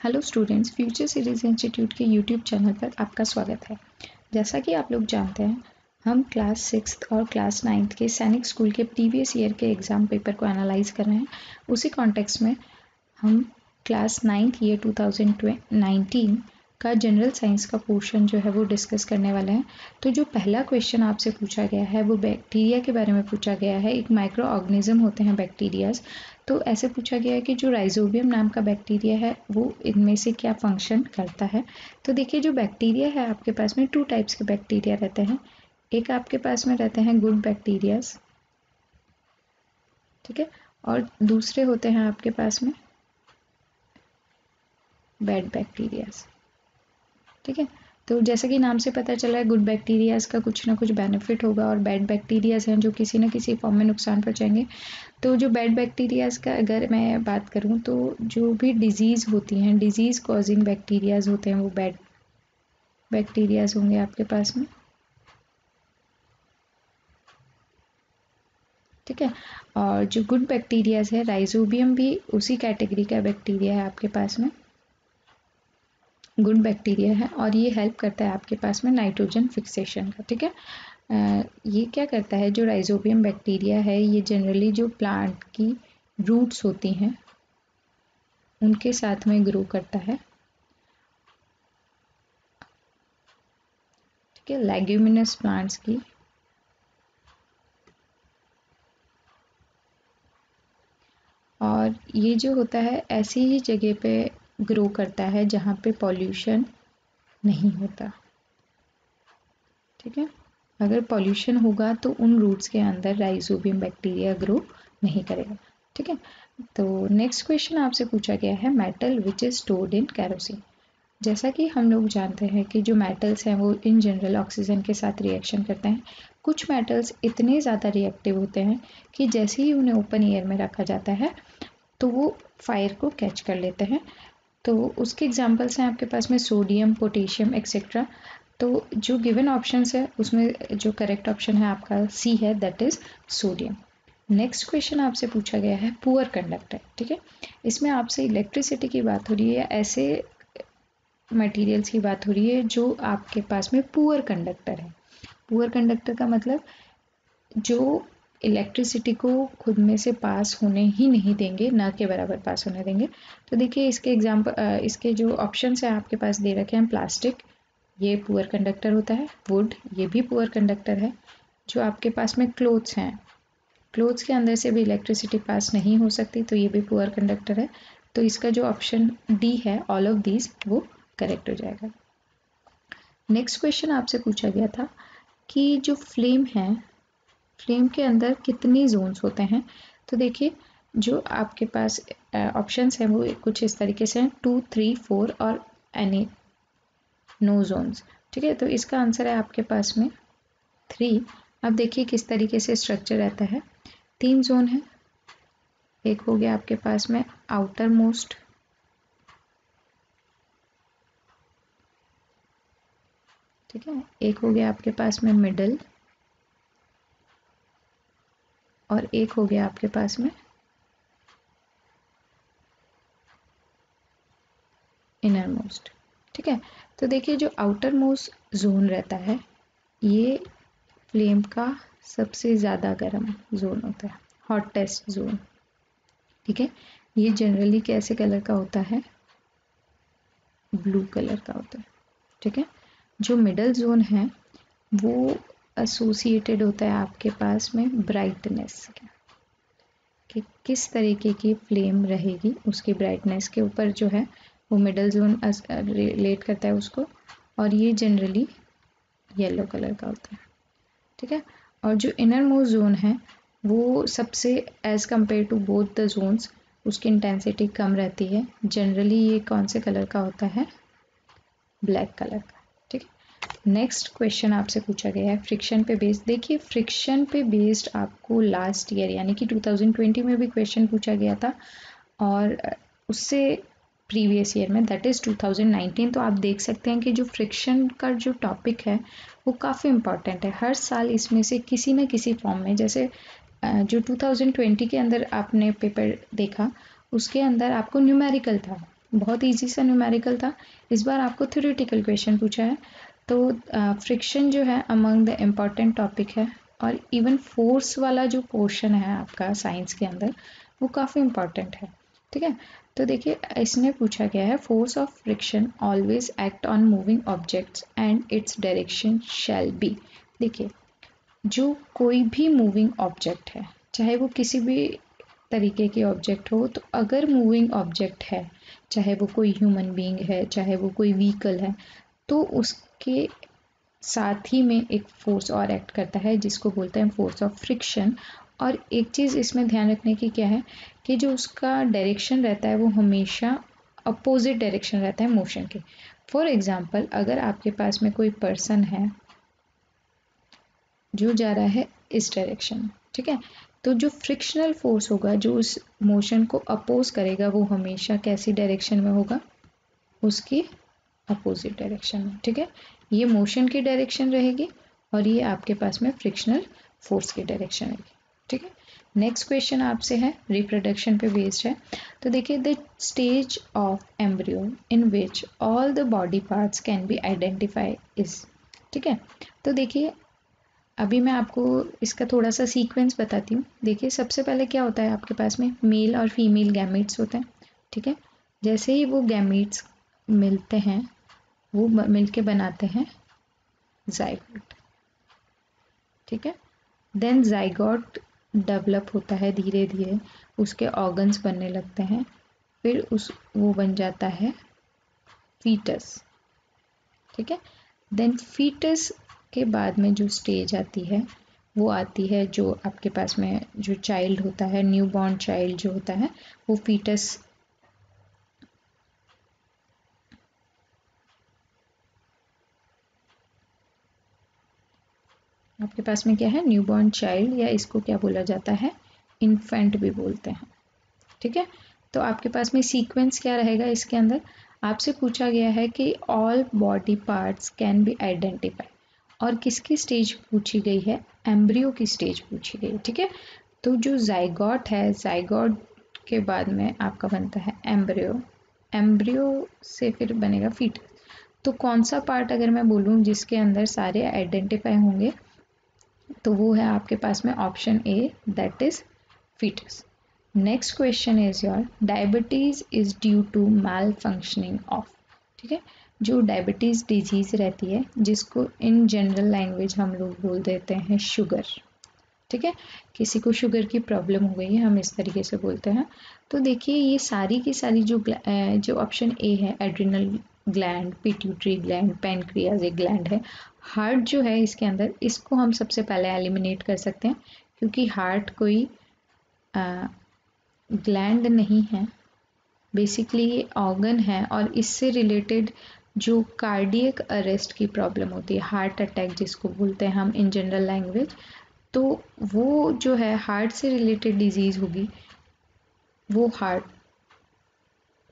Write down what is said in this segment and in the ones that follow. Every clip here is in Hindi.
Hello students, future series institute के यूट्यूब चैनल पर आपका स्वागत है। जैसा कि आप लोग जानते हैं, हम क्लास 6 और क्लास 9 के सैनिक स्कूल के प्रीवियस ईयर के एग्ज़ाम पेपर को एनालाइज कर रहे हैं। उसी कॉन्टेक्स्ट में हम क्लास 9 ईयर 2019 का जनरल साइंस का पोर्शन जो है वो डिस्कस करने वाले हैं। तो जो पहला क्वेश्चन आपसे पूछा गया है वो बैक्टीरिया के बारे में पूछा गया है। एक माइक्रो ऑर्गेनिज्म होते हैं बैक्टीरियाज। तो ऐसे पूछा गया है कि जो राइजोबियम नाम का बैक्टीरिया है वो इनमें से क्या फंक्शन करता है। तो देखिए, जो बैक्टीरिया है आपके पास में 2 टाइप्स के बैक्टीरिया रहते हैं। एक आपके पास में रहते हैं गुड बैक्टीरियाज, ठीक है, और दूसरे होते हैं आपके पास में बैड बैक्टीरियाज, ठीक है। तो जैसा कि नाम से पता चला है, गुड बैक्टीरियाज का कुछ ना कुछ बेनिफिट होगा और बैड बैक्टीरियाज हैं जो किसी न किसी फॉर्म में नुकसान पहुंचाएंगे। तो जो बैड बैक्टीरियाज का अगर मैं बात करूं तो जो भी डिजीज़ होती हैं, डिजीज़ कॉजिंग बैक्टीरियाज होते हैं, वो बैड बैक्टीरियाज होंगे आपके पास में, ठीक है। और जो गुड बैक्टीरियाज है, राइजोबियम भी उसी कैटेगरी का बैक्टीरिया है आपके पास में, गुड बैक्टीरिया है, और ये हेल्प करता है आपके पास में नाइट्रोजन फिक्सेशन का, ठीक है। ये क्या करता है, जो राइजोबियम बैक्टीरिया है ये जनरली जो प्लांट की रूट्स होती हैं उनके साथ में ग्रो करता है, ठीक है, लेग्यूमिनस प्लांट्स की। और ये जो होता है ऐसी ही जगह पे ग्रो करता है जहाँ पे पॉल्यूशन नहीं होता, ठीक है। अगर पॉल्यूशन होगा तो उन रूट्स के अंदर राइजोबियम बैक्टीरिया ग्रो नहीं करेगा, ठीक है। तो नेक्स्ट क्वेश्चन आपसे पूछा गया है, metal which is stored in kerosene. जैसा कि हम लोग जानते हैं कि जो मेटल्स हैं वो इन जनरल ऑक्सीजन के साथ रिएक्शन करते हैं। कुछ मेटल्स इतने ज़्यादा रिएक्टिव होते हैं कि जैसे ही उन्हें ओपन एयर में रखा जाता है तो वो फायर को कैच कर लेते हैं। तो उसके एग्जांपल्स हैं आपके पास में सोडियम, पोटेशियम एक्सेट्रा। तो जो गिवन ऑप्शंस है उसमें जो करेक्ट ऑप्शन है आपका सी है, that is sodium. Next question आपसे पूछा गया है, पुअर कंडक्टर, ठीक है। इसमें आपसे इलेक्ट्रिसिटी की बात हो रही है, ऐसे मटेरियल्स की बात हो रही है जो आपके पास में पुअर कंडक्टर है। पुअर कंडक्टर का मतलब जो इलेक्ट्रिसिटी को खुद में से पास होने ही नहीं देंगे, ना के बराबर पास होने देंगे। तो देखिए, इसके एग्जाम्पल, इसके जो ऑप्शंस हैं आपके पास दे रखे हैं, प्लास्टिक ये पुअर कंडक्टर होता है, वुड ये भी पुअर कंडक्टर है। जो आपके पास में क्लोथ्स हैं, क्लोथ्स के अंदर से भी इलेक्ट्रिसिटी पास नहीं हो सकती, तो ये भी पुअर कंडक्टर है। तो इसका जो ऑप्शन डी है, ऑल ऑफ दीज, वो करेक्ट हो जाएगा। नेक्स्ट क्वेश्चन आपसे पूछा गया था कि जो फ्लेम है, फ्लेम के अंदर कितनी जोन्स होते हैं। तो देखिए, जो आपके पास ऑप्शंस हैं वो कुछ इस तरीके से हैं, 2, 3, 4 और एनी नो जोन्स, ठीक है। तो इसका आंसर है आपके पास में 3। अब देखिए किस तरीके से स्ट्रक्चर रहता है। 3 जोन है, एक हो गया आपके पास में आउटर मोस्ट, ठीक है, एक हो गया आपके पास में मिडल, और एक हो गया आपके पास में इनर मोस्ट, ठीक है। तो देखिए, जो आउटर मोस्ट जोन रहता है ये फ्लेम का सबसे ज़्यादा गर्म जोन होता है, हॉटेस्ट जोन, ठीक है। ये जनरली कैसे कलर का होता है, ब्लू कलर का होता है, ठीक है। जो मिडल जोन है वो एसोसिएटेड होता है आपके पास में ब्राइटनेस के, कि किस तरीके की फ्लेम रहेगी उसकी ब्राइटनेस के ऊपर जो है वो मिडल जोन रिलेट करता है उसको, और ये जनरली येलो कलर का होता है, ठीक है। और जो इनर मोस्ट जोन है वो सबसे as compare to both the zones उसकी इंटेंसिटी कम रहती है। जनरली ये कौन से कलर का होता है, ब्लैक कलर का, ठीक है। नेक्स्ट क्वेश्चन आपसे पूछा गया है, फ्रिक्शन पे बेस्ड। देखिए, फ्रिक्शन पे बेस्ड आपको लास्ट ईयर यानी कि 2020 में भी क्वेश्चन पूछा गया था, और उससे प्रीवियस ईयर में, दैट इज़ 2019। तो आप देख सकते हैं कि जो फ्रिक्शन का जो टॉपिक है वो काफ़ी इंपॉर्टेंट है। हर साल इसमें से किसी न किसी फॉर्म में, जैसे जो 2020 के अंदर आपने पेपर देखा उसके अंदर आपको न्यूमेरिकल था, बहुत इजी सा न्यूमेरिकल था। इस बार आपको थ्योरेटिकल क्वेश्चन पूछा है। तो फ्रिक्शन जो है अमंग द इम्पॉर्टेंट टॉपिक है, और इवन फोर्स वाला जो पोर्शन है आपका साइंस के अंदर वो काफ़ी इम्पॉर्टेंट है। ठीक है, तो देखिए इसमें पूछा गया है force of friction always act on moving objects and its direction shall be. देखिए जो कोई भी मूविंग ऑब्जेक्ट है, चाहे वो किसी भी तरीके के ऑब्जेक्ट हो, तो अगर मूविंग ऑब्जेक्ट है, चाहे वो कोई ह्यूमन बीइंग है, चाहे वो कोई व्हीकल है, तो उसके साथ ही में एक फोर्स और एक्ट करता है जिसको बोलते हैं फोर्स ऑफ फ्रिक्शन। और एक चीज़ इसमें ध्यान रखने की क्या है कि जो उसका डायरेक्शन रहता है वो हमेशा अपोजिट डायरेक्शन रहता है मोशन के। फॉर एग्जांपल अगर आपके पास में कोई पर्सन है जो जा रहा है इस डायरेक्शन में, ठीक है, तो जो फ्रिक्शनल फोर्स होगा जो उस मोशन को अपोज करेगा वो हमेशा कैसी डायरेक्शन में होगा, उसकी अपोजिट डायरेक्शन में। ठीक है, ये मोशन की डायरेक्शन रहेगी और ये आपके पास में फ्रिक्शनल फोर्स की डायरेक्शन रहेगी। ठीक है, नेक्स्ट क्वेश्चन आपसे है रिप्रोडक्शन पे बेस्ड है। तो देखिए the stage of embryo in which all the body parts can be identify is. ठीक है, तो देखिए अभी मैं आपको इसका थोड़ा सा सीक्वेंस बताती हूँ। देखिए सबसे पहले क्या होता है आपके पास में मेल और फीमेल गैमीट्स होते हैं। ठीक है, जैसे ही वो गैमीट्स मिलते हैं वो मिलके बनाते हैं जाइगोट। ठीक है, देन जाइगोट डेवलप होता है धीरे धीरे, उसके ऑर्गन्स बनने लगते हैं, फिर वो बन जाता है फीटस। ठीक है, देन फीटस के बाद में जो स्टेज आती है वो आती है जो आपके पास में जो चाइल्ड होता है, न्यू बॉर्न चाइल्ड जो होता है वो फीटस आपके पास में क्या है, न्यू बॉर्न चाइल्ड, या इसको क्या बोला जाता है, इन्फेंट भी बोलते हैं। ठीक है, तो आपके पास में सीक्वेंस क्या रहेगा इसके अंदर, आपसे पूछा गया है कि all body parts can be identify, और किसकी स्टेज पूछी गई है, एम्ब्रियो की स्टेज पूछी गई। ठीक है, तो जो जाइगोट है, जाइगोट के बाद में आपका बनता है एम्ब्रियो, एम्ब्रियो से फिर बनेगा फीटस। तो कौन सा पार्ट अगर मैं बोलूँ जिसके अंदर सारे आइडेंटिफाई होंगे, तो वो है आपके पास में option A, that is foetus. Next question is your diabetes is due to malfunctioning of. ठीक है, जो डायबिटीज डिजीज रहती है जिसको इन जनरल लैंग्वेज हम लोग बोल देते हैं शुगर। ठीक है, किसी को शुगर की प्रॉब्लम हो गई है हम इस तरीके से बोलते हैं। तो देखिए ये सारी की सारी जो ऑप्शन ए है adrenal gland, pituitary gland, pancreas एक ग्लैंड है, हार्ट जो है इसके अंदर, इसको हम सबसे पहले एलिमिनेट कर सकते हैं क्योंकि हार्ट कोई ग्लैंड नहीं है, बेसिकली ये ऑर्गन है। और इससे रिलेटेड जो कार्डियक अरेस्ट की प्रॉब्लम होती है, हार्ट अटैक जिसको बोलते हैं हम इन जनरल लैंग्वेज, तो वो जो है हार्ट से रिलेटेड डिजीज़ होगी, वो हार्ट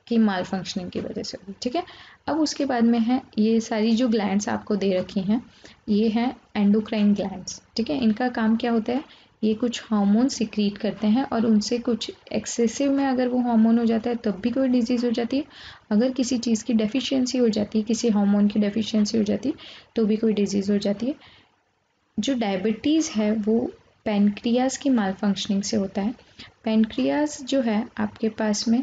की माल फंक्शनिंग की वजह से होगी। ठीक है, अब उसके बाद में है ये सारी जो ग्लैंड्स आपको दे रखी हैं, ये हैं एंडोक्राइन ग्लैंड्स। ठीक है, इनका काम क्या होता है, ये कुछ हार्मोन सिक्रीट करते हैं और उनसे कुछ एक्सेसिव में अगर वो हार्मोन हो जाता है तब भी कोई डिजीज़ हो जाती है, अगर किसी चीज़ की डेफिशिएंसी हो जाती है, किसी हार्मोन की डेफिशिएंसी हो जाती है तो भी कोई डिजीज़ हो जाती है। जो डायबिटीज़ है वो पैनक्रियाज की माल फंक्शनिंग से होता है। पैनक्रियाज जो है आपके पास में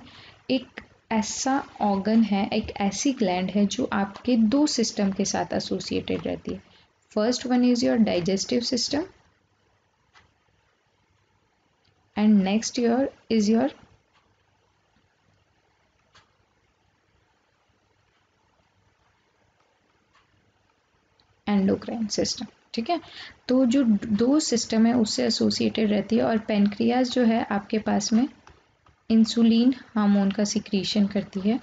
एक ऐसा ऑर्गन है, एक ऐसी ग्लैंड है जो आपके दो सिस्टम के साथ एसोसिएटेड रहती है। First one is your digestive system and next is your endocrine system. ठीक है, तो जो दो सिस्टम है उससे एसोसिएटेड रहती है, और पैनक्रियाज जो है आपके पास में इंसुलिन हार्मोन का सिक्रीशन करती है,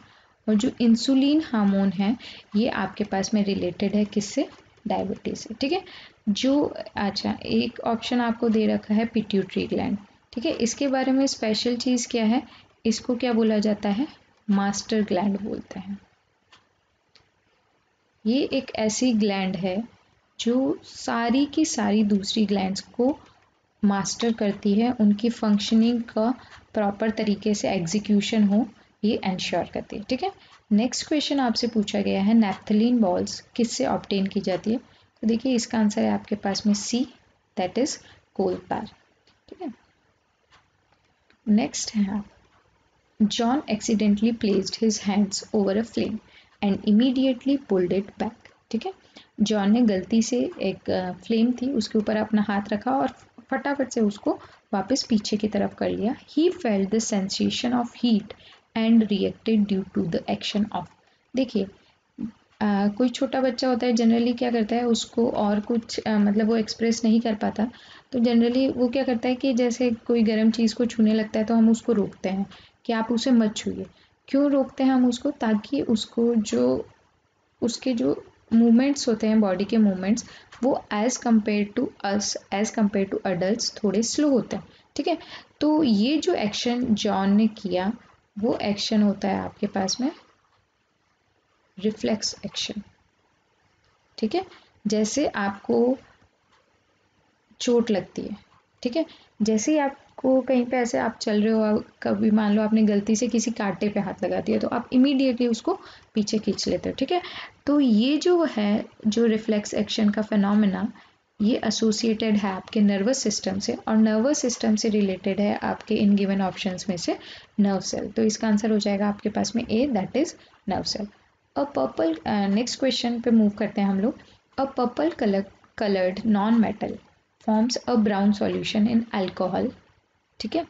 और जो इंसुलिन हार्मोन है ये आपके पास में रिलेटेड है किससे, डायबिटीज से। ठीक है, जो अच्छा एक ऑप्शन आपको दे रखा है पिट्यूटरी ग्लैंड। ठीक है, इसके बारे में स्पेशल चीज़ क्या है, इसको क्या बोला जाता है, मास्टर ग्लैंड बोलते हैं। ये एक ऐसी ग्लैंड है जो सारी की सारी दूसरी ग्लैंड्स को मास्टर करती है, उनकी फंक्शनिंग का प्रॉपर तरीके से एग्जीक्यूशन हो ये इंश्योर करती है, ठीक है। नेक्स्ट क्वेश्चन आपसे पूछा गया है नैप्थलीन बॉल्स किससे ऑब्टेन की जाती है? तो देखिए इसका आंसर है आपके पास में C, that is coal tar, ठीक है। नेक्स्ट है John accidentally placed his hands over a flame and immediately pulled it back, ठीक है। जॉन ने गलती से एक फ्लेम थी उसके ऊपर अपना हाथ रखा और फटाफट से उसको वापस पीछे की तरफ कर लिया। He felt the sensation of heat and reacted due to the action of. देखिए कोई छोटा बच्चा होता है जनरली क्या करता है उसको और कुछ मतलब वो एक्सप्रेस नहीं कर पाता, तो जनरली वो क्या करता है कि जैसे कोई गर्म चीज़ को छूने लगता है तो हम उसको रोकते हैं कि आप उसे मत छूइए। क्यों रोकते हैं हम उसको? ताकि उसको जो उसके जो मूवमेंट्स होते हैं बॉडी के मूवमेंट्स वो एज कम्पेयर टू अडल्ट थोड़े स्लो होते हैं, ठीक है। तो ये जो एक्शन जॉन ने किया वो एक्शन होता है आपके पास में रिफ्लेक्स एक्शन, ठीक है। जैसे आपको चोट लगती है, ठीक है, जैसे ही आपको कहीं पे ऐसे आप चल रहे हो कभी मान लो आपने गलती से किसी कांटे पे हाथ लगा दिया तो आप इमीडिएटली उसको पीछे खींच लेते हो, ठीक है। तो ये जो है जो रिफ्लेक्स एक्शन का फिनोमेना ये एसोसिएटेड है आपके नर्वस सिस्टम से और नर्वस सिस्टम से रिलेटेड है आपके इन गिवन ऑप्शंस में से नर्व सेल। तो इसका आंसर हो जाएगा आपके पास में A, that is nerve cell. A purple next question पे मूव करते हैं हम लोग। A purple coloured non metal forms a brown solution in alcohol, ठीक है।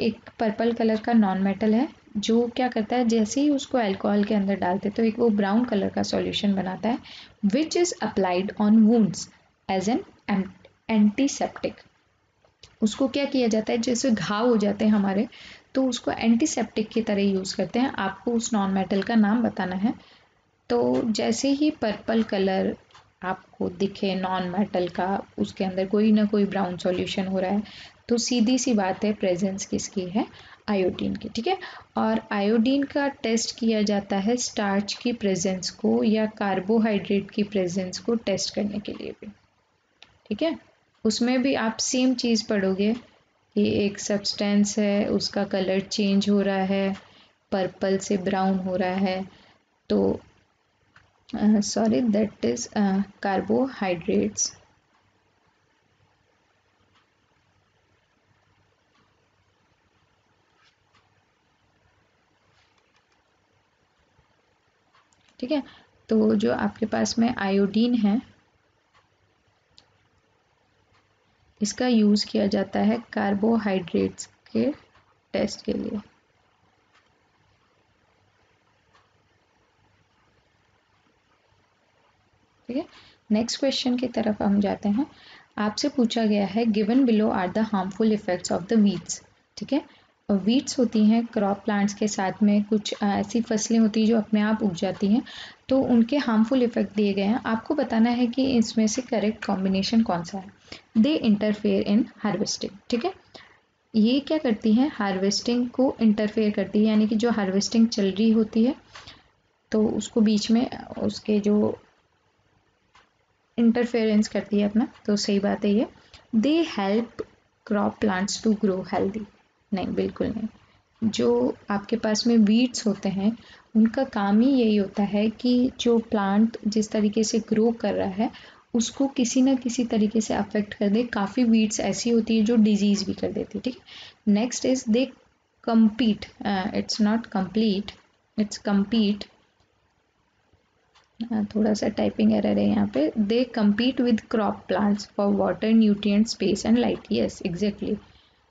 एक पर्पल कलर का नॉन मेटल है जो क्या करता है जैसे ही उसको अल्कोहल के अंदर डालते तो एक वो ब्राउन कलर का सॉल्यूशन बनाता है which is applied on wounds as an antiseptic. उसको क्या किया जाता है जैसे घाव हो जाते हैं हमारे तो उसको एंटीसेप्टिक की तरह यूज़ करते हैं। आपको उस नॉन मेटल का नाम बताना है। तो जैसे ही पर्पल कलर आपको दिखे नॉन मेटल का उसके अंदर कोई ना कोई ब्राउन सॉल्यूशन हो रहा है तो सीधी सी बात है प्रेजेंस किसकी है? आयोडीन की, ठीक है। और आयोडीन का टेस्ट किया जाता है स्टार्च की प्रेजेंस को या कार्बोहाइड्रेट की प्रेजेंस को टेस्ट करने के लिए भी, ठीक है। उसमें भी आप सेम चीज़ पढ़ोगे कि एक सब्सटेंस है उसका कलर चेंज हो रहा है पर्पल से ब्राउन हो रहा है तो sorry that is carbohydrates, ठीक है। तो जो आपके पास में आयोडीन है इसका यूज़ किया जाता है कार्बोहाइड्रेट्स के टेस्ट के लिए, ठीक है। नेक्स्ट क्वेश्चन की तरफ हम जाते हैं। आपसे पूछा गया है given below are the harmful effects of the weeds, ठीक है। वीड्स होती हैं क्रॉप प्लांट्स के साथ में कुछ ऐसी फसलें होती हैं जो अपने आप उग जाती हैं तो उनके हार्मफुल इफेक्ट दिए गए हैं। आपको बताना है कि इसमें से करेक्ट कॉम्बिनेशन कौन सा है। दे इंटरफेयर इन हार्वेस्टिंग, ठीक है। ये क्या करती हैं हार्वेस्टिंग को इंटरफेयर करती है यानी कि जो हार्वेस्टिंग चल रही होती है तो उसको बीच में उसके जो इंटरफेरेंस करती है अपना, तो सही बात है ये। They help crop plants to grow healthy, नहीं बिल्कुल नहीं। जो आपके पास में वीड्स होते हैं उनका काम ही यही होता है कि जो प्लांट जिस तरीके से ग्रो कर रहा है उसको किसी ना किसी तरीके से अफेक्ट कर दे। काफ़ी वीड्स ऐसी होती है जो डिजीज़ भी कर देती है, ठीक है। Next is they compete, it's not complete, it's compete, थोड़ा सा टाइपिंग एरर है यहाँ पे। दे compete with crop plants for water nutrient space and light, yes exactly.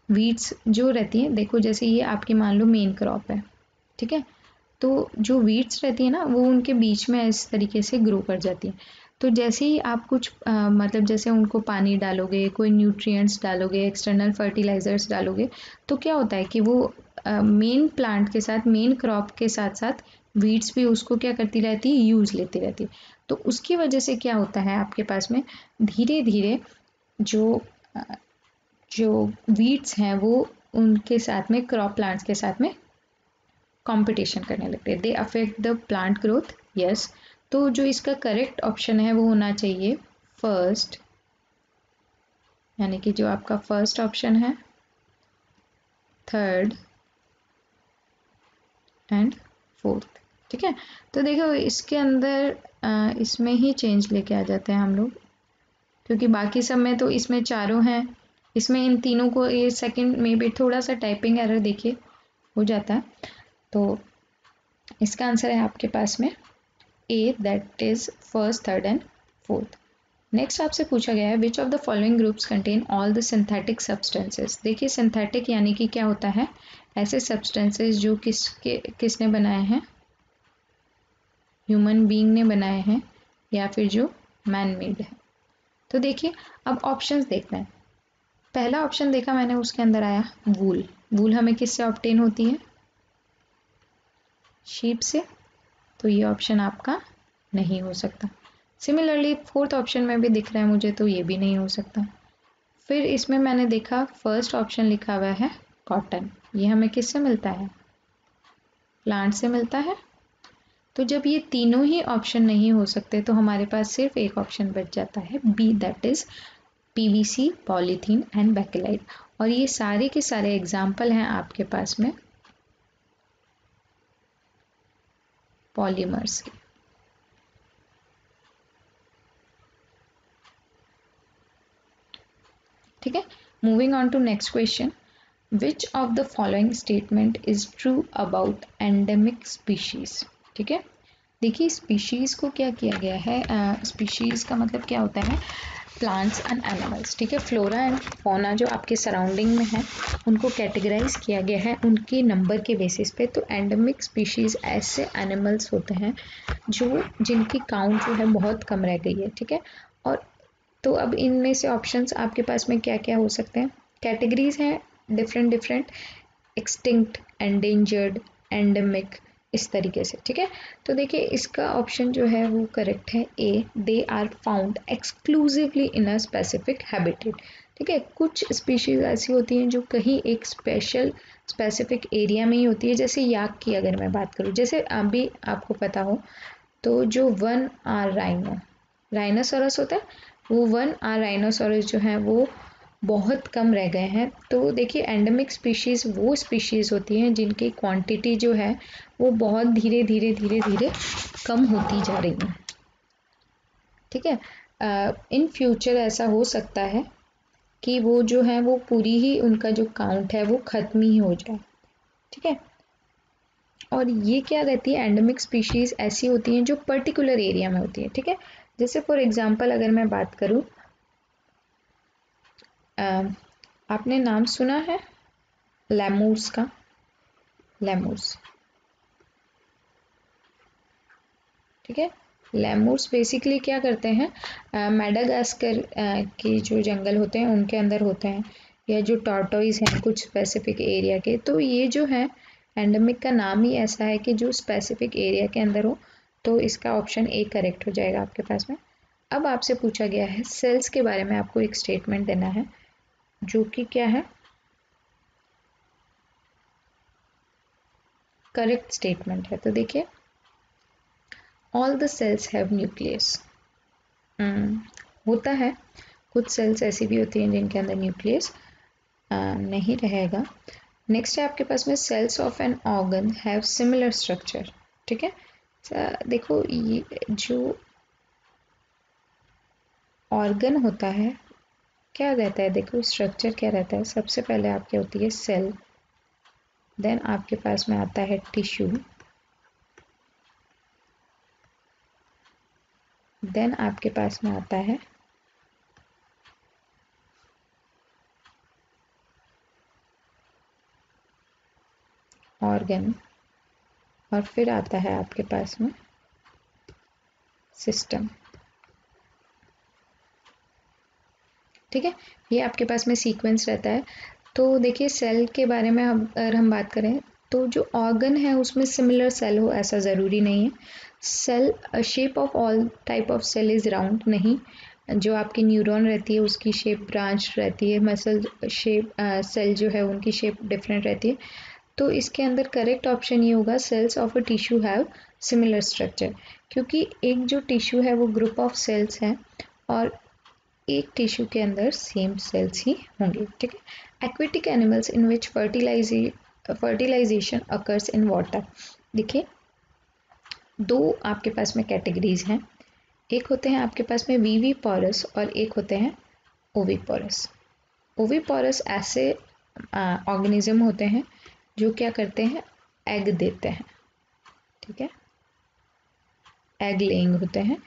Weeds जो रहती हैं देखो जैसे ये आपकी मान लो मेन क्रॉप है, ठीक है। तो जो वीड्स रहती है ना वो उनके बीच में इस तरीके से ग्रो कर जाती है। तो जैसे ही आप कुछ मतलब जैसे उनको पानी डालोगे कोई न्यूट्रिएंट्स डालोगे एक्सटर्नल फर्टिलाइजर्स डालोगे तो क्या होता है कि वो मेन प्लांट के साथ मेन क्रॉप के साथ साथ वीड्स भी उसको क्या करती रहती है यूज़ लेती रहती है। तो उसकी वजह से क्या होता है आपके पास में धीरे धीरे जो अ, जो वीड्स हैं वो उनके साथ में क्रॉप प्लांट्स के साथ में कंपटीशन करने लगते हैं। They affect the plant growth, yes. तो जो इसका करेक्ट ऑप्शन है वो होना चाहिए फर्स्ट, यानी कि जो आपका फर्स्ट ऑप्शन है, थर्ड एंड फोर्थ। ठीक है, तो देखो इसके अंदर इसमें ही चेंज लेके आ जाते हैं हम लोग, क्योंकि बाकी सब में तो इसमें चारों हैं, इसमें इन तीनों को ये सेकंड में भी थोड़ा सा टाइपिंग एरर देखिए हो जाता है। तो इसका आंसर है आपके पास में A, that is first, third and fourth. Next आपसे पूछा गया है which of the following groups contain all the synthetic substances. देखिए सिंथेटिक यानी कि क्या होता है, ऐसे सब्सटेंसेस जो किसने बनाए हैं, ह्यूमन बीइंग ने बनाए हैं या फिर जो मैन मेड है। तो देखिए अब ऑप्शंस देखते हैं। पहला ऑप्शन देखा मैंने, उसके अंदर आया वूल। वूल हमें किससे ऑब्टेन होती है, शीप से, तो ये ऑप्शन आपका नहीं हो सकता। सिमिलरली फोर्थ ऑप्शन में भी दिख रहा है मुझे, तो ये भी नहीं हो सकता। फिर इसमें मैंने देखा फर्स्ट ऑप्शन लिखा हुआ है कॉटन, ये हमें किससे मिलता है, प्लांट से मिलता है। तो जब ये तीनों ही ऑप्शन नहीं हो सकते तो हमारे पास सिर्फ एक ऑप्शन बच जाता है B, that is PVC, polythene and bakelite. और ये सारे के सारे एग्जाम्पल हैं आपके पास में पॉलीमर्स के। ठीक है, moving on to next question, which of the following statement is true about endemic species. ठीक है, देखिए स्पीशीज को क्या किया गया है, स्पीशीज का मतलब क्या होता है, प्लांट्स एंड एनिमल्स। ठीक है, फ्लोरा एंड फौना जो आपके सराउंडिंग में है उनको कैटेगराइज किया गया है उनके नंबर के बेसिस पे। तो एंडेमिक स्पीशीज ऐसे एनिमल्स होते हैं जो जिनकी काउंट जो है बहुत कम रह गई है। ठीक है, और तो अब इनमें से ऑप्शंस आपके पास में क्या क्या हो सकते हैं, कैटेगरीज हैं different different, extinct, endangered, endemic, इस तरीके से। ठीक है, तो देखिए इसका ऑप्शन जो है वो करेक्ट है A, they are found exclusively in a specific habitat. ठीक है, कुछ स्पीशीज ऐसी होती हैं जो कहीं एक स्पेसिफिक एरिया में ही होती है। जैसे याक की अगर मैं बात करूँ, जैसे अभी आपको पता हो तो जो वन आर राइनोसोरस होता है, वो वन आर राइनोसोरस जो है वो बहुत कम रह गए हैं। तो देखिए एंडेमिक स्पीशीज़ वो स्पीशीज़ होती हैं जिनकी क्वांटिटी जो है वो बहुत धीरे धीरे धीरे धीरे कम होती जा रही है। ठीक है, इन फ्यूचर ऐसा हो सकता है कि वो जो है वो पूरी ही उनका जो काउंट है वो ख़त्म ही हो जाए। ठीक है, और ये क्या रहती है, एंडेमिक स्पीशीज़ ऐसी होती हैं जो पर्टिकुलर एरिया में होती है। ठीक है, जैसे फॉर एग्जांपल अगर मैं बात करूँ, आपने नाम सुना है लेमूर्स का, लेमूर्स। ठीक है, लेमूर्स बेसिकली क्या करते हैं, मेडागास्कर के जो जंगल होते हैं उनके अंदर होते हैं, या जो टॉर्टोइज हैं कुछ स्पेसिफिक एरिया के। तो ये जो है एंडेमिक का नाम ही ऐसा है कि जो स्पेसिफिक एरिया के अंदर हो। तो इसका ऑप्शन ए करेक्ट हो जाएगा आपके पास में। अब आपसे पूछा गया है सेल्स के बारे में, आपको एक स्टेटमेंट देना है जो कि क्या है, करेक्ट स्टेटमेंट है। तो देखिए all the cells have nucleus. होता है, कुछ सेल्स ऐसी भी होती हैं जिनके अंदर न्यूक्लियस नहीं रहेगा। नेक्स्ट है आपके पास में cells of an organ have similar structure. ठीक है, देखो ये जो ऑर्गन होता है क्या रहता है, देखो स्ट्रक्चर क्या रहता है, सबसे पहले आपके होती है सेल, देन आपके पास में आता है टिश्यू, देन आपके पास में आता है ऑर्गन, और फिर आता है आपके पास में सिस्टम। ठीक है, ये आपके पास में सीक्वेंस रहता है। तो देखिए सेल के बारे में अगर हम बात करें तो जो ऑर्गन है उसमें सिमिलर सेल हो ऐसा ज़रूरी नहीं है। Cell shape of all type of cell is round नहीं, जो आपकी न्यूरॉन रहती है उसकी शेप ब्रांच रहती है, मसल शेप सेल जो है उनकी शेप डिफरेंट रहती है। तो इसके अंदर करेक्ट ऑप्शन ये होगा cells of a tissue have similar structure, क्योंकि एक जो टिश्यू है वो ग्रुप ऑफ सेल्स हैं और एक टिश्यू के अंदर सेम सेल्स ही होंगे। ठीक है, aquatic animals in which fertilisation occurs in water. देखिए, दो आपके पास में कैटेगरीज हैं। एक होते हैं आपके पास में वीवी पोरस और एक होते हैं ओवी पोरस। ओवी पोरस ऐसे ऑर्गेनिज्म होते हैं जो क्या करते हैं, एग देते हैं, ठीक है, एग लेइंग होते हैं।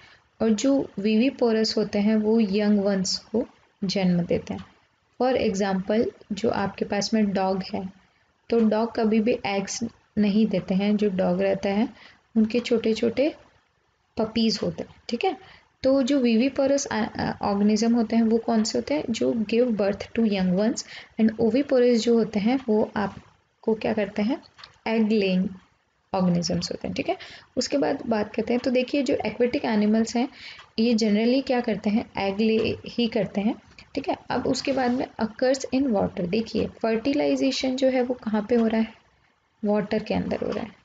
और जो वीवी पोरस होते हैं वो यंग वंस को जन्म देते हैं। फॉर एग्जाम्पल, जो आपके पास में डॉग है, तो डॉग कभी भी एग्स नहीं देते हैं। जो डॉग रहता है उनके छोटे छोटे पपीज होते हैं, ठीक है। तो जो वीवीपोरस ऑर्गेनिज्म होते हैं वो कौन से होते हैं, जो give birth to young ones. And oviparous जो होते हैं वो आपको क्या करते हैं, एग लेइंग ऑर्गेनिजम्स होते हैं, ठीक है। उसके बाद बात करते हैं, तो देखिए जो एक्वेटिक एनिमल्स हैं ये जनरली क्या करते हैं, एग ले ही करते हैं, ठीक है। अब उसके बाद में अकर्स इन वाटर। देखिए फर्टिलाइजेशन जो है वो कहाँ पे हो रहा है, वाटर के अंदर हो रहा है।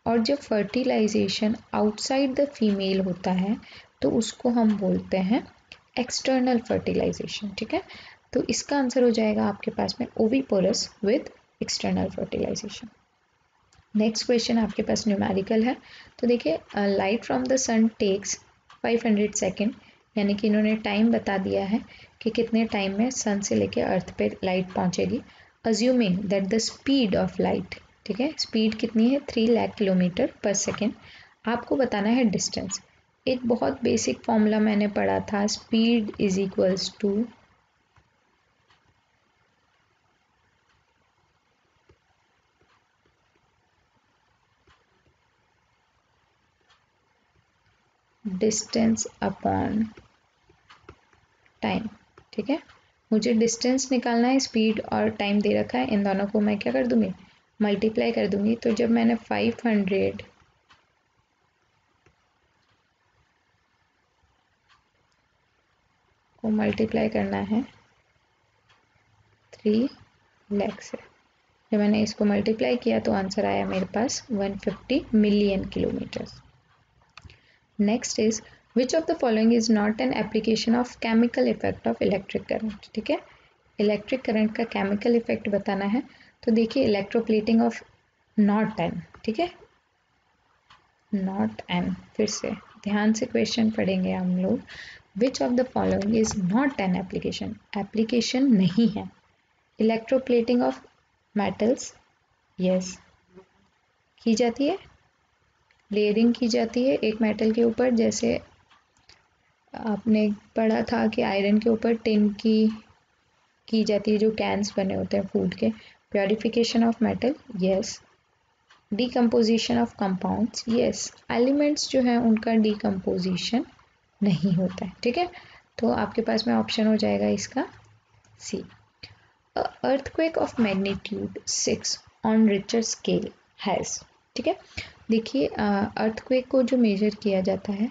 और जब फर्टिलाइजेशन आउटसाइड द फीमेल होता है तो उसको हम बोलते हैं एक्सटर्नल फर्टिलाइजेशन, ठीक है। तो इसका आंसर हो जाएगा आपके पास में oviparous with external fertilisation. Next question आपके पास न्यूमेरिकल है। तो देखिए, light from the sun takes 500 second, यानी कि इन्होंने टाइम बता दिया है कि कितने टाइम में सन से लेके अर्थ पे लाइट पहुंचेगी। Assuming that the speed of light, ठीक है, स्पीड कितनी है, 3 लाख किलोमीटर पर सेकेंड। आपको बताना है डिस्टेंस। एक बहुत बेसिक फॉर्मूला मैंने पढ़ा था, speed is equals to distance upon time, ठीक है। मुझे डिस्टेंस निकालना है, स्पीड और टाइम दे रखा है, इन दोनों को मैं क्या कर दूंगी, मल्टीप्लाई कर दूंगी। तो जब मैंने 500 को मल्टीप्लाई करना है 3 लाख से, जब मैंने इसको मल्टीप्लाई किया तो आंसर आया मेरे पास 150 million kilometre. Next is which of the following is not an application of chemical effect of electric current, ठीक है। इलेक्ट्रिक करंट का केमिकल इफेक्ट बताना है। तो देखिए, इलेक्ट्रोप्लेटिंग ऑफ नॉट एन, ठीक है, नॉट एन, फिर से ध्यान से क्वेश्चन पढ़ेंगे हम लोग। विच of the following is not an application, application नहीं है। इलेक्ट्रोप्लेटिंग ऑफ मेटल्स, यस, की जाती है, लेयरिंग की जाती है एक मेटल के ऊपर, जैसे आपने पढ़ा था कि आयरन के ऊपर टिन की जाती है, जो कैंस बने होते हैं फूड के। Purification of metal, yes. Decomposition of compounds, yes. Elements जो है उनका डिकम्पोजिशन नहीं होता है, ठीक है। तो आपके पास में ऑप्शन हो जाएगा इसका C. Earthquake of magnitude 6 on Richter scale has, ठीक है। देखिए, अर्थक्वेक को जो मेजर किया जाता है,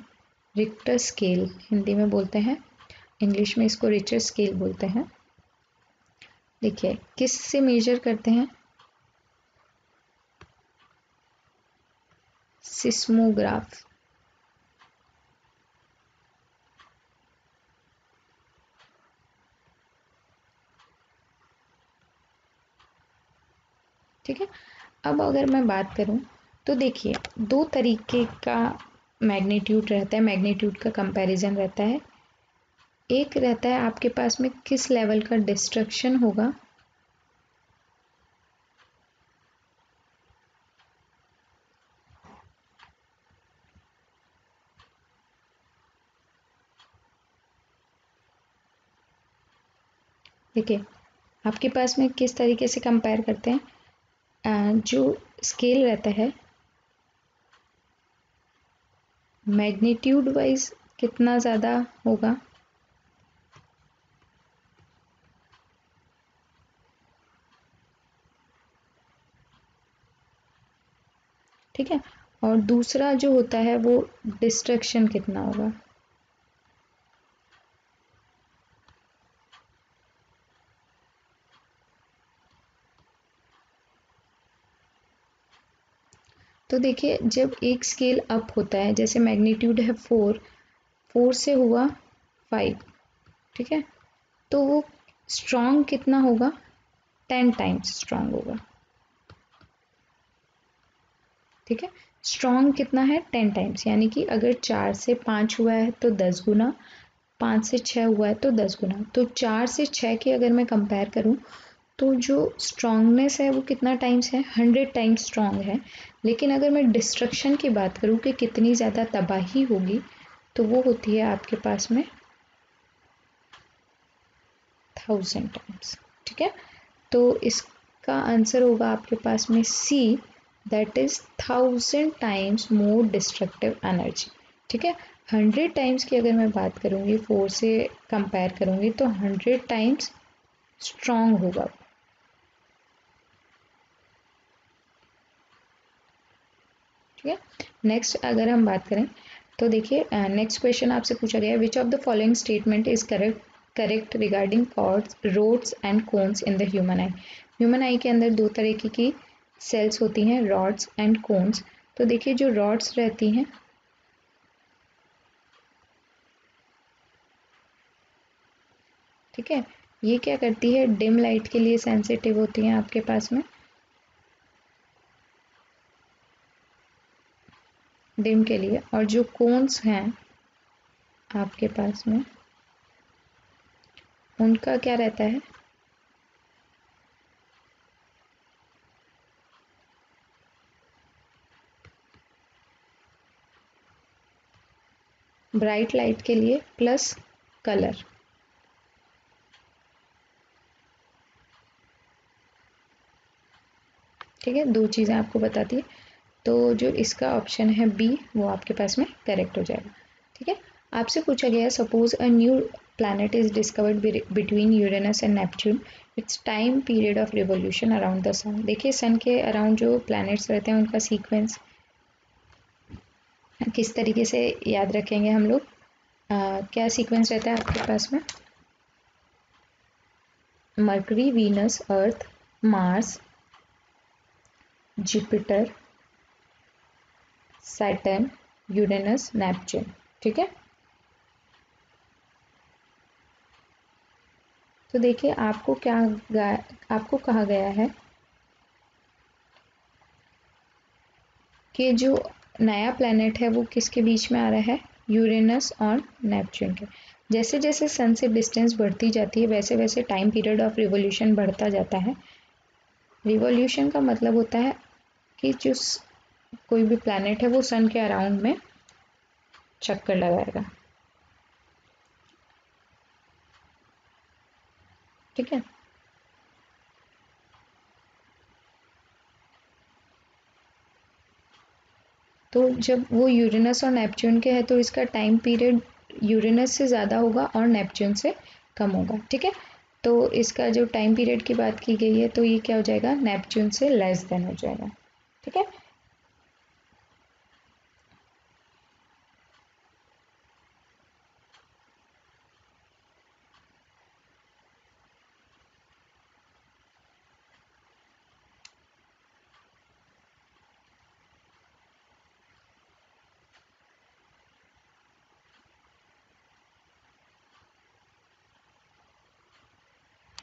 रिक्टर स्केल हिंदी में बोलते हैं, इंग्लिश में इसको रिचर स्केल बोलते हैं। देखिए किस से मेजर करते हैं, सिस्मोग्राफ, ठीक है। अब अगर मैं बात करूं तो देखिए, दो तरीके का मैग्नीट्यूड रहता है, मैग्नीट्यूड का कंपैरिजन रहता है। एक रहता है आपके पास में किस लेवल का डिस्ट्रक्शन होगा, देखिए आपके पास में किस तरीके से कंपेयर करते हैं, जो स्केल रहता है मैग्नीट्यूड वाइज कितना ज़्यादा होगा, ठीक है। और दूसरा जो होता है वो डिस्ट्रक्शन कितना होगा। तो देखिए, जब एक स्केल अप होता है, जैसे मैग्नीट्यूड है 4 से हुआ 5, ठीक है, तो वो स्ट्रॉन्ग कितना होगा, 10 टाइम्स स्ट्रॉन्ग होगा। ठीक है। स्ट्रॉन्ग कितना है 10 टाइम्स, यानी कि अगर 4 से 5 हुआ है तो 10 गुना, 5 से 6 हुआ है तो 10 गुना। तो 4 से 6 की अगर मैं कंपेयर करूं तो जो स्ट्रॉन्गनेस है वो कितना टाइम्स है, 100 टाइम्स स्ट्रॉन्ग है। लेकिन अगर मैं डिस्ट्रक्शन की बात करूं कि कितनी ज़्यादा तबाही होगी, तो वो होती है आपके पास में 1000 टाइम्स। ठीक है, तो इसका आंसर होगा आपके पास में C, that is 1000 times more destructive energy. ठीक है, 100 टाइम्स की अगर मैं बात करूंगी 4 से कंपेयर करूंगी तो 100 टाइम्स स्ट्रॉन्ग होगा। ठीक है, नेक्स्ट अगर हम बात करें तो देखिए नेक्स्ट क्वेश्चन आपसे पूछा गया है, which of the following statement is correct regarding cords rods and cones in the human eye. Human eye के अंदर दो तरीके की सेल्स होती हैं, रॉड्स एंड कोन्स। तो देखिए जो रॉड्स रहती हैं, ठीक है, ये क्या करती है, डिम लाइट के लिए सेंसिटिव होती हैं आपके पास में, डिम के लिए। और जो कोन्स हैं आपके पास में, उनका क्या रहता है, ब्राइट लाइट के लिए प्लस कलर। ठीक है, दो चीज़ें आपको बताती है। तो जो इसका ऑप्शन है बी, वो आपके पास में करेक्ट हो जाएगा। ठीक है, आपसे पूछा गया है, suppose a new planet is discovered between Uranus and Neptune, its time period of revolution around the sun. देखिए सन के अराउंड जो प्लैनेट्स रहते हैं उनका सीक्वेंस किस तरीके से याद रखेंगे हम लोग, क्या सीक्वेंस रहता है आपके पास में, Mercury, Venus, Earth, Mars, Jupiter, Saturn, Uranus, Neptune. ठीक है, तो देखिए आपको कहा गया है कि जो नया प्लैनेट है वो किसके बीच में आ रहा है, यूरेनस और नेपच्यून के। जैसे जैसे सन से डिस्टेंस बढ़ती जाती है वैसे वैसे टाइम पीरियड ऑफ रिवोल्यूशन बढ़ता जाता है। रिवोल्यूशन का मतलब होता है कि जो कोई भी प्लैनेट है वो सन के अराउंड में चक्कर लगाएगा। ठीक है, तो जब वो यूरेनस और नेपच्यून के है तो इसका टाइम पीरियड यूरेनस से ज़्यादा होगा और नेपच्यून से कम होगा। ठीक है, तो इसका जो टाइम पीरियड की बात की गई है तो ये क्या हो जाएगा, नेपच्यून से लेस देन हो जाएगा। ठीक है,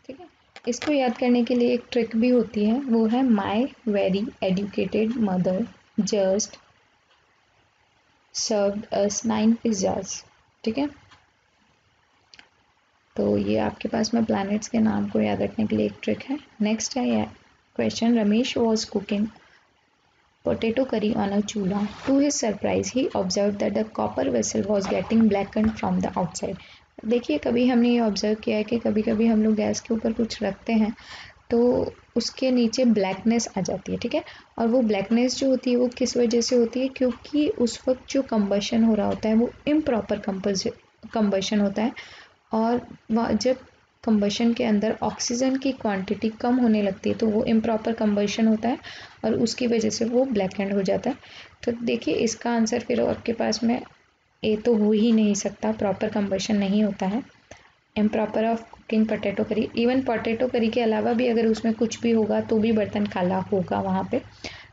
ठीक है, इसको याद करने के लिए एक ट्रिक भी होती है, वो है my very educated mother just served us 9 pizzas. ठीक है, तो ये आपके पास में प्लैनेट्स के नाम को याद रखने के लिए एक ट्रिक है। नेक्स्ट है ये question, Ramesh was cooking potato curry on a chula. To his surprise, he observed that the copper vessel was getting blackened from the outside. देखिए कभी हमने ये ऑब्जर्व किया है कि कभी कभी हम लोग गैस के ऊपर कुछ रखते हैं तो उसके नीचे ब्लैकनेस आ जाती है। ठीक है, और वो ब्लैकनेस जो होती है वो किस वजह से होती है, क्योंकि उस वक्त जो कंबशन हो रहा होता है वो इम्प्रॉपर कंबशन होता है। और जब कंबशन के अंदर ऑक्सीजन की क्वांटिटी कम होने लगती है तो वो इम्प्रॉपर कंबशन होता है और उसकी वजह से वो ब्लैक एंड हो जाता है। तो देखिए इसका आंसर फिर आपके पास में ए तो हो ही नहीं सकता, प्रॉपर कंबशन नहीं होता है। इम्प्रॉपर ऑफ कुकिंग पोटैटो करी, इवन पोटैटो करी के अलावा भी अगर उसमें कुछ भी होगा तो भी बर्तन काला होगा वहाँ पे।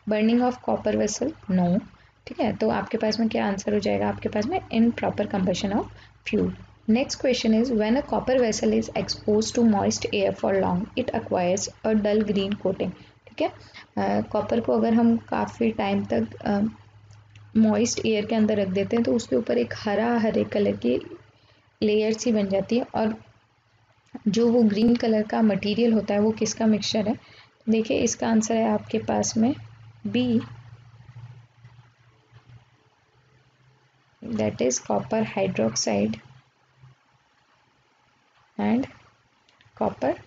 Burning of copper vessel, no. ठीक है, तो आपके पास में क्या आंसर हो जाएगा, आपके पास में improper combustion of fuel. Next question is, when a copper vessel is exposed to moist air for long, it acquires a dull green coating. ठीक है। कॉपर को अगर हम काफ़ी टाइम तक मॉइस्ट एयर के अंदर रख देते हैं तो उसके ऊपर एक हरे कलर की लेयर सी बन जाती है, और जो वो ग्रीन कलर का मटेरियल होता है वो किसका मिक्सचर है? देखिए इसका आंसर है आपके पास में B, that is copper hydroxide and copper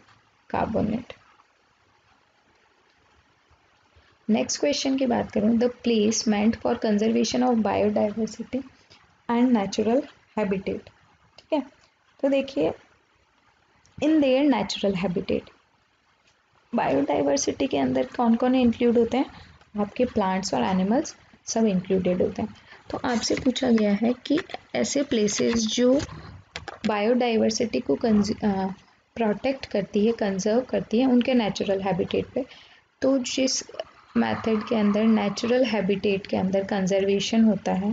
carbonate. Next question की बात करूं, the placement for conservation of biodiversity and natural habitat. ठीक है, तो देखिए in their natural habitat, biodiversity के अंदर कौन कौन इंक्लूड होते हैं? आपके प्लांट्स और एनिमल्स सब इंक्लूडेड होते हैं। तो आपसे पूछा गया है कि ऐसे प्लेसेस जो बायोडाइवर्सिटी को प्रोटेक्ट करती है, कंजर्व करती है, उनके नेचुरल हैबिटेट पे। तो जिस मेथड के अंदर नेचुरल हैबिटेट के अंदर कंजर्वेशन होता है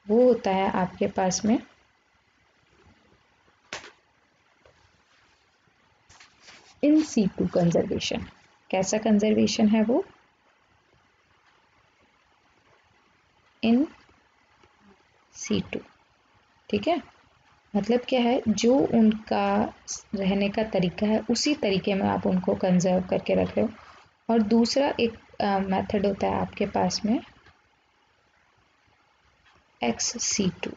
वो होता है आपके पास में इन सीटू कंजर्वेशन। कैसा कंजर्वेशन है वो? In situ. ठीक है, मतलब क्या है, जो उनका रहने का तरीका है उसी तरीके में आप उनको कंजर्व करके रख रहे हो। और दूसरा एक मेथड होता है आपके पास में XC2।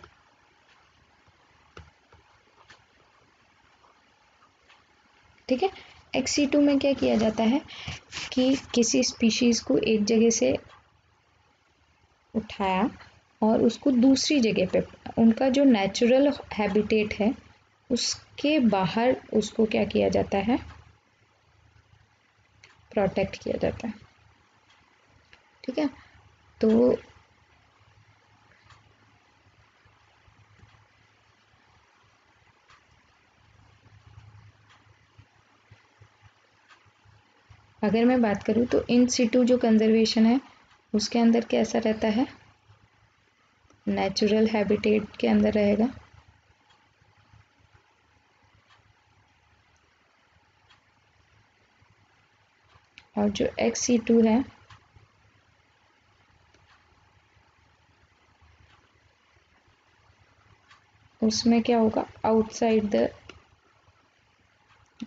ठीक है, XC2 में क्या किया जाता है कि किसी स्पीशीज को एक जगह से उठाया और उसको दूसरी जगह पे, उनका जो नेचुरल हैबिटेट है उसके बाहर उसको क्या किया जाता है? प्रोटेक्ट किया जाता है। ठीक है, तो अगर मैं बात करूँ तो इन सिटू जो कंजर्वेशन है उसके अंदर कैसा रहता है? नेचुरल हैबिटेट के अंदर रहेगा। और जो XC2 है उसमें क्या होगा? आउटसाइड द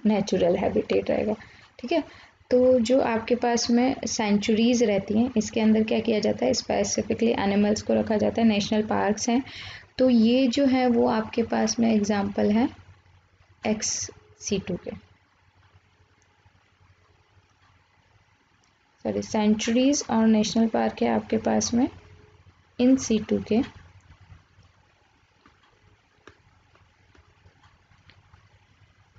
नेचुरल हैबिटेट रहेगा। ठीक है, तो जो आपके पास में सेंचुरीज रहती हैं इसके अंदर क्या किया जाता है? स्पेसिफिकली एनिमल्स को रखा जाता है, नेशनल पार्क्स हैं। तो ये जो है वो आपके पास में एग्जाम्पल है XC2 के। सॉरी, सेंचुरीज और नेशनल पार्क है आपके पास में इन C2 के।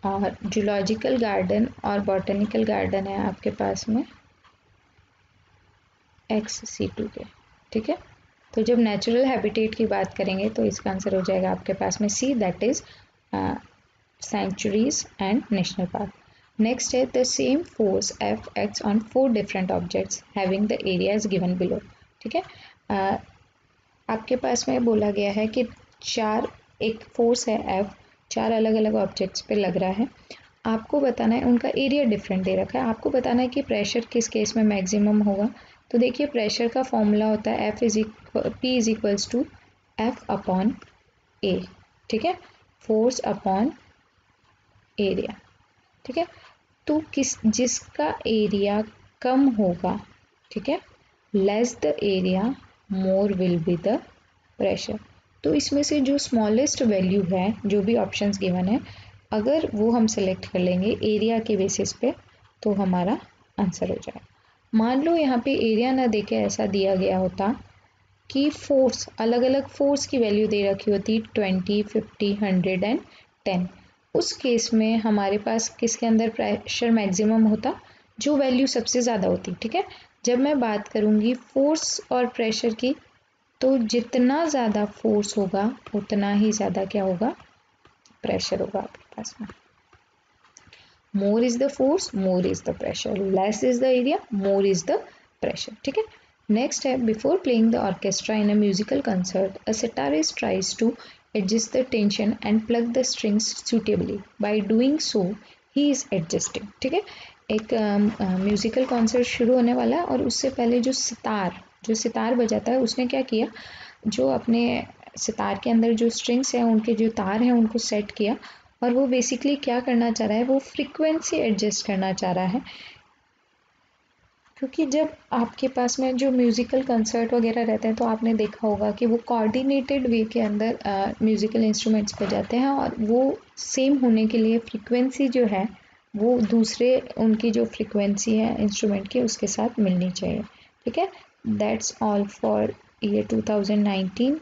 और जूलॉजिकल गार्डन और बॉटनिकल गार्डन है आपके पास में XC2 के। ठीक है, तो जब नेचुरल हैबिटेट की बात करेंगे तो इसका आंसर हो जाएगा आपके पास में C, that is sanctuaries and national park. Next है the same force F acts on 4 different objects having the areas given below। ठीक है, आपके पास में बोला गया है कि एक फोर्स है F, 4 अलग अलग ऑब्जेक्ट्स पे लग रहा है। आपको बताना है, उनका एरिया डिफरेंट दे रखा है, आपको बताना है कि प्रेशर किस केस में मैक्सिमम होगा। तो देखिए प्रेशर का फॉर्मूला होता है P is equals to F upon A। ठीक है, फोर्स अपॉन एरिया। ठीक है, तो जिसका एरिया कम होगा, ठीक है, less the area more will be the pressure. तो इसमें से जो स्मॉलेस्ट वैल्यू है, जो भी ऑप्शंस गिवन है, अगर वो हम सेलेक्ट कर लेंगे एरिया के बेसिस पे तो हमारा आंसर हो जाएगा। मान लो यहाँ पे एरिया ना देके ऐसा दिया गया होता कि फोर्स, अलग अलग फोर्स की वैल्यू दे रखी होती 20, 50, 100 एंड 10। उस केस में हमारे पास किसके अंदर प्रेशर मैक्सिमम होता? जो वैल्यू सबसे ज़्यादा होती। ठीक है, जब मैं बात करूँगी फोर्स और प्रेशर की, तो जितना ज़्यादा फोर्स होगा उतना ही ज़्यादा क्या होगा? प्रेशर होगा आपके पास में। More is the force, more is the pressure, less is the area, more is the pressure. ठीक है, नेक्स्ट है before playing the orchestra in a musical concert a sitarist tries to adjust the tension and plug the strings suitably. By doing so, he is adjusting। ठीक है, एक म्यूज़िकल कॉन्सर्ट शुरू होने वाला है और उससे पहले जो सितार बजाता है उसने क्या किया, जो अपने सितार के अंदर जो स्ट्रिंग्स हैं उनके जो तार हैं उनको सेट किया और वो बेसिकली क्या करना चाह रहा है, वो फ्रीक्वेंसी एडजस्ट करना चाह रहा है। क्योंकि जब आपके पास में जो म्यूज़िकल कंसर्ट वगैरह रहते हैं तो आपने देखा होगा कि वो कोऑर्डिनेटेड वे के अंदर म्यूज़िकल इंस्ट्रूमेंट्स बजाते हैं और वो सेम होने के लिए फ्रीक्वेंसी जो है वो दूसरे उनकी जो फ्रीक्वेंसी है इंस्ट्रूमेंट की उसके साथ मिलनी चाहिए। ठीक है, दैट्स ऑल फॉर ईयर 2019